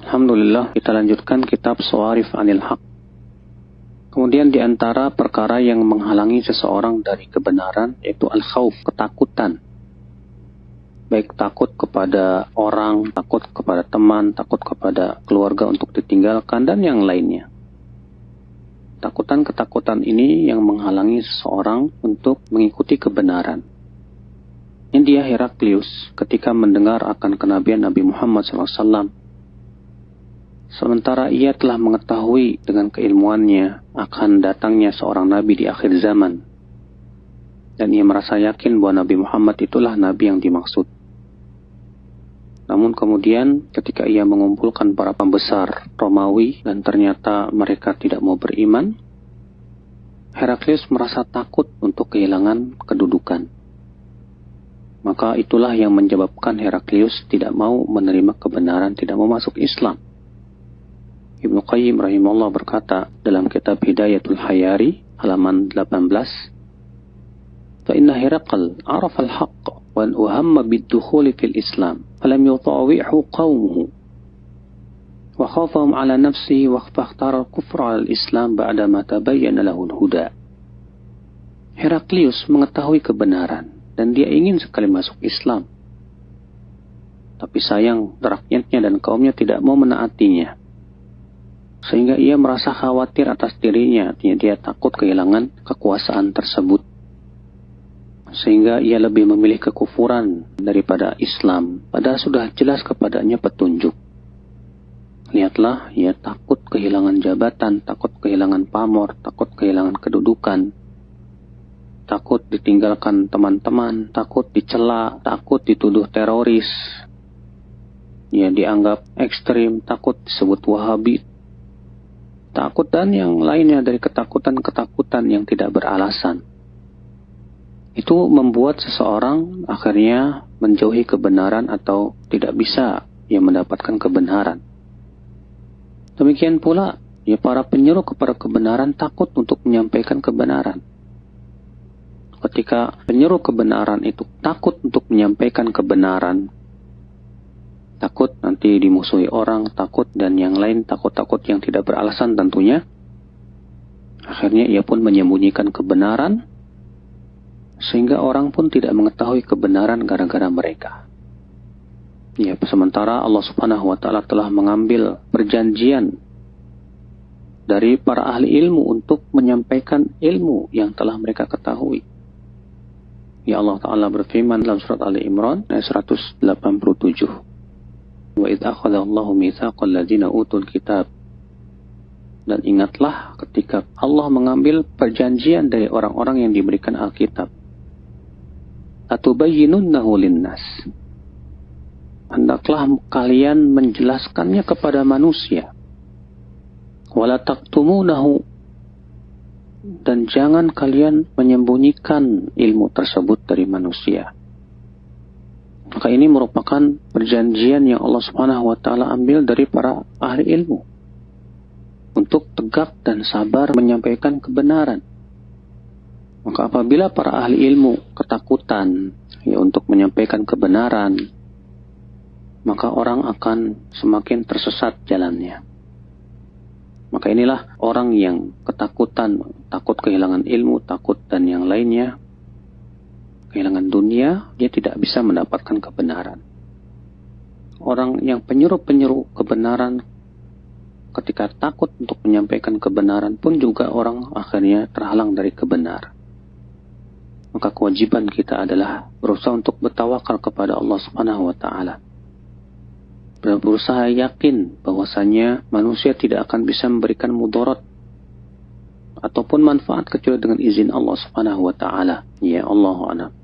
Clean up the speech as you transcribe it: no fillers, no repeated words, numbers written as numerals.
Alhamdulillah, kita lanjutkan kitab Shawarif Anil Haq. Kemudian di antara perkara yang menghalangi seseorang dari kebenaran yaitu al-khawf, ketakutan. Baik takut kepada orang, takut kepada teman, takut kepada keluarga untuk ditinggalkan, dan yang lainnya. Ketakutan ini yang menghalangi seseorang untuk mengikuti kebenaran. Ini dia Heraklius ketika mendengar akan kenabian Nabi Muhammad SAW. Sementara ia telah mengetahui dengan keilmuannya akan datangnya seorang nabi di akhir zaman. Dan ia merasa yakin bahwa Nabi Muhammad itulah nabi yang dimaksud. Namun kemudian ketika ia mengumpulkan para pembesar Romawi dan ternyata mereka tidak mau beriman, Heraklius merasa takut untuk kehilangan kedudukan. Maka itulah yang menyebabkan Heraklius tidak mau menerima kebenaran, tidak mau masuk Islam. Ibnu Qayyim rahimahullah berkata dalam kitab Hidayatul Hayari halaman 18, "Fa inna Herakl arafa al-haqq wa hamma bid-dukhul fil Islam, falam yutawi'hu qaumuhu wa khafahum ala nafsihi wa ikhtara al-kufra ala al-Islam ba'da ma tabayyana lahu al-huda." Heraklius mengetahui kebenaran dan dia ingin sekali masuk Islam. Tapi sayang rakyatnya dan kaumnya tidak mau menaatinya. Sehingga ia merasa khawatir atas dirinya, artinya dia takut kehilangan kekuasaan tersebut. Sehingga ia lebih memilih kekufuran daripada Islam, padahal sudah jelas kepadanya petunjuk. Lihatlah, ia takut kehilangan jabatan, takut kehilangan pamor, takut kehilangan kedudukan, takut ditinggalkan teman-teman, takut dicela, takut dituduh teroris, ia dianggap ekstrim, takut disebut Wahabi, takut dan yang lainnya dari ketakutan-ketakutan yang tidak beralasan. Itu membuat seseorang akhirnya menjauhi kebenaran atau tidak bisa ia mendapatkan kebenaran. Demikian pula ya para penyeru kepada kebenaran takut untuk menyampaikan kebenaran. Ketika penyeru kebenaran itu takut untuk menyampaikan kebenaran, takut nanti dimusuhi orang, takut dan yang lain, takut-takut yang tidak beralasan tentunya. Akhirnya ia pun menyembunyikan kebenaran, sehingga orang pun tidak mengetahui kebenaran gara-gara mereka. Ya, sementara Allah Subhanahu wa Ta'ala telah mengambil perjanjian dari para ahli ilmu untuk menyampaikan ilmu yang telah mereka ketahui. Ya, Allah Ta'ala berfirman dalam surat Ali Imran ayat 187. Wa idh akhadha Allahu mitsaqal ladzina utul kitab. Dan ingatlah ketika Allah mengambil perjanjian dari orang-orang yang diberikan Alkitab. Atubayyinunnahu linnas. Hendaklah kalian menjelaskannya kepada manusia. Wala taktumunahu. Dan jangan kalian menyembunyikan ilmu tersebut dari manusia. Maka ini merupakan perjanjian yang Allah Subhanahu wa Ta'ala ambil dari para ahli ilmu untuk tegak dan sabar menyampaikan kebenaran. Maka apabila para ahli ilmu ketakutan ya untuk menyampaikan kebenaran, maka orang akan semakin tersesat jalannya. Maka inilah orang yang ketakutan, takut kehilangan ilmu, takut dan yang lainnya, kehilangan dunia, dia tidak bisa mendapatkan kebenaran. Orang yang penyeru-penyeru kebenaran ketika takut untuk menyampaikan kebenaran pun juga orang akhirnya terhalang dari kebenaran. Maka kewajiban kita adalah berusaha untuk bertawakal kepada Allah Subhanahu wa Ta'ala. Berusaha yakin bahwasanya manusia tidak akan bisa memberikan mudarat ataupun manfaat kecuali dengan izin Allah Subhanahu wa Ta'ala. Ya, Allahu a'lam.